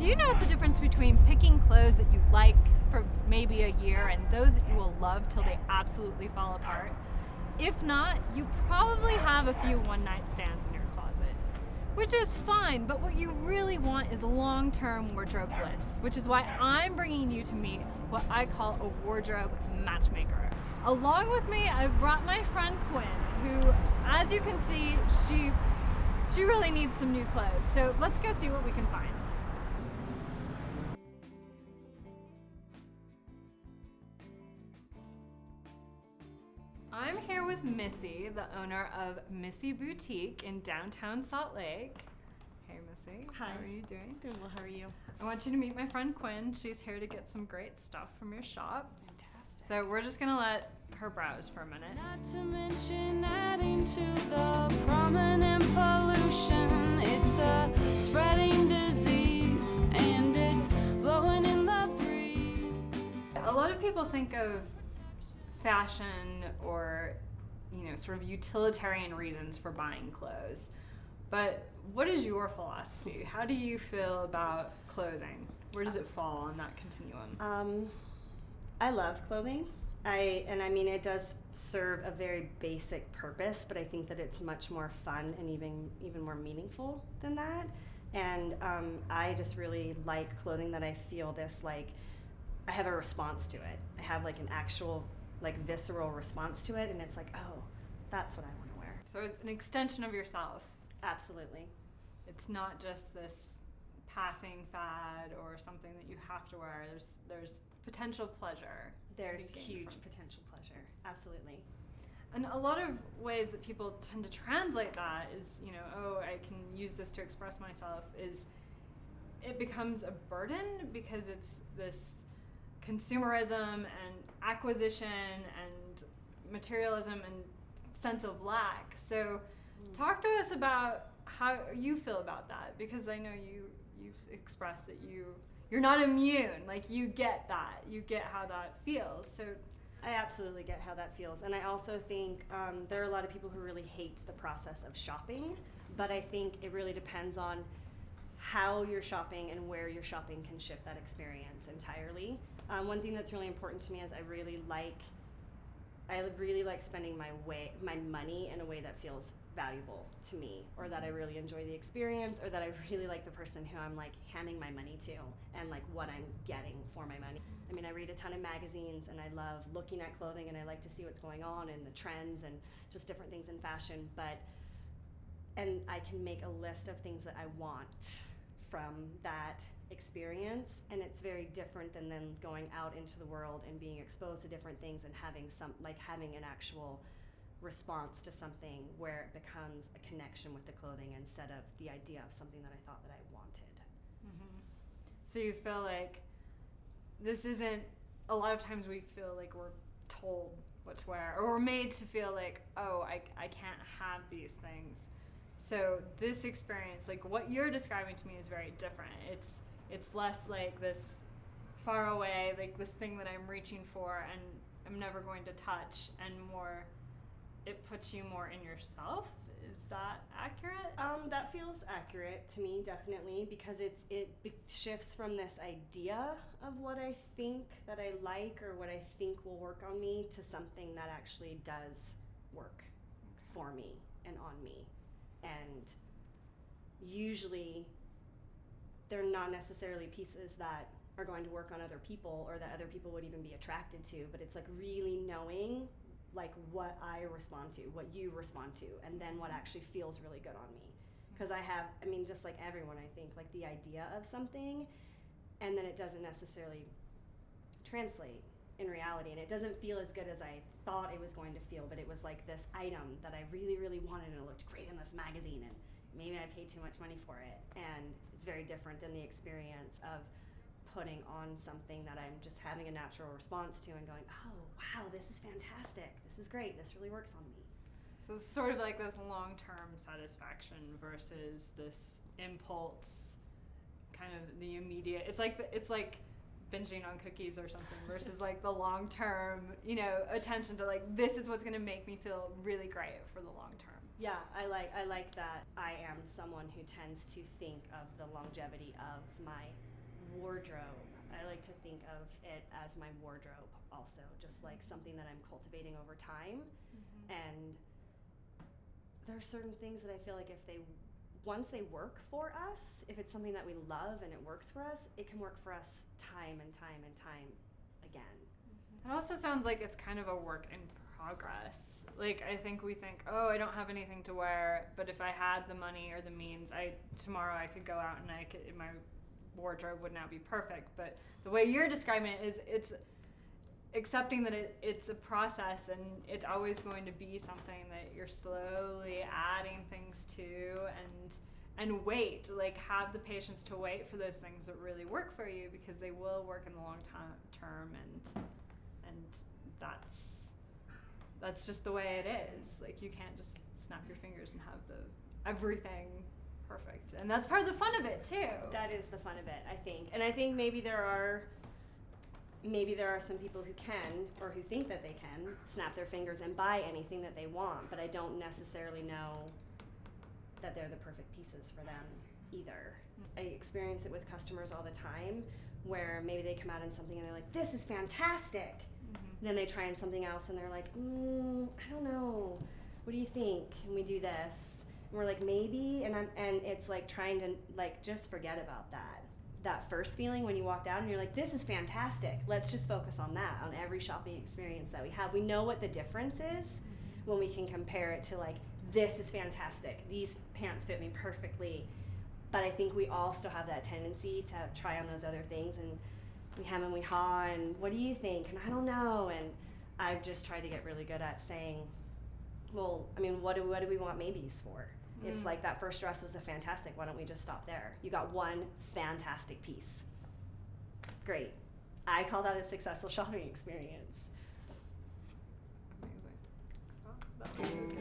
Do you know the difference between picking clothes that you like for maybe a year and those that you will love till they absolutely fall apart? If not, you probably have a few one-night stands in your closet, which is fine, but what you really want is long-term wardrobe bliss, which is why I'm bringing you to meet what I call a wardrobe matchmaker. Along with me, I've brought my friend Quinn, who, as you can see, she really needs some new clothes. So let's go see what we can find. I'm here with Missy, the owner of Missy Boutique in downtown Salt Lake. Hey Missy, Hi. How are you doing? Doing well, how are you? I want you to meet my friend Quinn. She's here to get some great stuff from your shop. Fantastic. So we're just gonna let her browse for a minute. Not to mention adding to the prominent pollution. It's a spreading disease and it's blowing in the breeze. A lot of people think of fashion or, sort of utilitarian reasons for buying clothes. But what is your philosophy? How do you feel about clothing? Where does it fall on that continuum? I love clothing. It does serve a very basic purpose, but I think that it's much more fun and even more meaningful than that. And I just really like clothing that I feel I have a response to it. I have an actual visceral response to it, and it's oh, that's what I want to wear. So it's an extension of yourself. Absolutely. It's not just this passing fad or something that you have to wear. There's potential pleasure. There's to be gained huge from. potential pleasure. Absolutely. And a lot of ways that people tend to translate that is, I can use this to express myself, is it becomes a burden because it's this consumerism and acquisition and materialism and sense of lack. So talk to us about how you feel about that, because I know you've expressed that you're not immune. You get that. You get how that feels. So I absolutely get how that feels. And I also think there are a lot of people who really hate the process of shopping, but I think it really depends on how you're shopping and where you're shopping can shift that experience entirely. One thing that's really important to me is I really like spending my money in a way that feels valuable to me, or that I really enjoy the experience, or that I really like the person who I'm handing my money to and what I'm getting for my money. I read a ton of magazines and I love looking at clothing and I like to see what's going on and the trends and just different things in fashion, and I can make a list of things that I want from that experience, and it's very different than then going out into the world and being exposed to different things and having an actual response to something where it becomes a connection with the clothing instead of the idea of something that I thought that I wanted. Mm-hmm. So you feel like this isn't, a lot of times we feel like we're told what to wear, or we're made to feel oh, I can't have these things. So this experience, what you're describing to me, is very different. It's less this far away, this thing that I'm reaching for and I'm never going to touch, and more, it puts you more in yourself. Is that accurate? That feels accurate to me, definitely, because it shifts from this idea of what I think that I like or what I think will work on me to something that actually does work for me and on me. And usually they're not necessarily pieces that are going to work on other people or that other people would even be attracted to, but it's really knowing what I respond to, what you respond to, and then what actually feels really good on me. Because just like everyone, I think, the idea of something, and then it doesn't necessarily translate in reality, and it doesn't feel as good as I thought it was going to feel, but it was this item that I really, really wanted, and it looked great in this magazine, and maybe I paid too much money for it, and it's very different than the experience of putting on something that I'm just having a natural response to and going, oh, wow, this is fantastic, this is great, this really works on me. So it's sort of this long-term satisfaction versus this impulse, kind of the immediate. It's like binging on cookies or something versus the long-term, attention to this is what's going to make me feel really great for the long term. Yeah, I like that I am someone who tends to think of the longevity of my wardrobe. I like to think of it as my wardrobe also, just like something that I'm cultivating over time. And there are certain things that I feel like once they work for us, if it's something that we love and it works for us, it can work for us time and time and time again. It also sounds like it's kind of a work in progress. Like, I think we think, oh, I don't have anything to wear, but if I had the money or the means, tomorrow I could go out and my wardrobe would now be perfect. But the way you're describing it is it's accepting that it's a process, and it's always going to be something that you're slowly adding things to, and wait, like have the patience to wait for those things that really work for you, because they will work in the long term, and that's just the way it is. Like, you can't just snap your fingers and have everything perfect, and that's part of the fun of it too. That is the fun of it, I think. And I think maybe there are some people who can, or who think that they can, snap their fingers and buy anything that they want, but I don't necessarily know that they're the perfect pieces for them either. I experience it with customers all the time, where maybe they come out in something and they're like, this is fantastic. Then they try in something else and they're like, I don't know, what do you think? Can we do this? And we're like, maybe, and it's like trying to like just forget about that first feeling when you walked out and you're like, this is fantastic. Let's just focus on that, on every shopping experience that we have. We know what the difference is when we can compare it to like, this is fantastic. These pants fit me perfectly. But I think we all still have that tendency to try on those other things, and we hem and we haw, and what do you think? And I don't know. And I've just tried to get really good at saying, well, I mean, what do we want maybes for? It's like, that first dress was a fantastic. Why don't we just stop there? You got one fantastic piece. Great. I call that a successful shopping experience. Amazing. Oh, that was so good.